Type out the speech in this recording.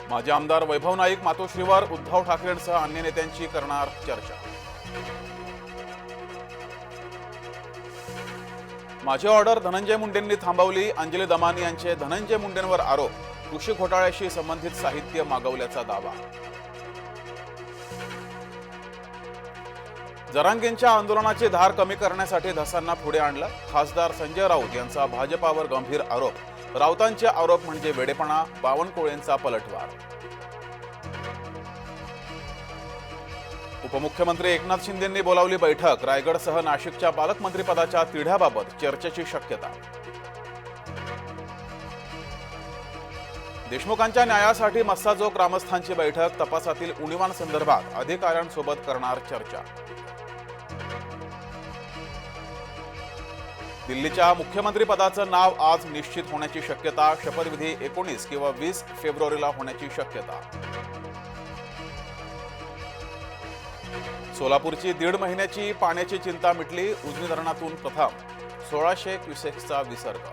माजी आमदार वैभव नाईक मातोश्रीवर उद्धव ठाकरेंसह अन्य नेत्यांची करणार चर्चा। माझी ऑर्डर धनंजय मुंडेंनी थांबवली। अंजली दमानी यांचे धनंजय मुंडेंवर आरोप। कृषी घोटाळ्याशी संबंधित साहित्य मागवल्याचा दावा। जरांगेंच्या आंदोलनाची धार कमी करण्यासाठी धसांना पुढे आणलं। खासदार संजय राऊत यांचा भाजपावर गंभीर आरोप। राऊतांचे आरोप म्हणजे वेडेपणा। बावनकुळेंचा पलटवार। उपमुख्यमंत्री एकनाथ शिंदेंनी बोलावली बैठक। रायगडसह नाशिकच्या पालकमंत्रीपदाच्या तिढ्याबाबत चर्चेची शक्यता। देशमुखांच्या न्यायासाठी मस्साजोग ग्रामस्थांची बैठक। तपासातील उणिवांसंदर्भात अधिकाऱ्यांसोबत करणार चर्चा। दिल्लीच्या मुख्यमंत्रीपदाचं नाव आज निश्चित होण्याची शक्यता। शपथविधी 19 किंवा 20 फेब्रुवारीला होण्याची शक्यता। सोलापूरची 1.5 महिन्याची पाण्याची चिंता मिटली। उजनी धरणातून प्रथम 1600 क्युसेक्सचा विसर्ग।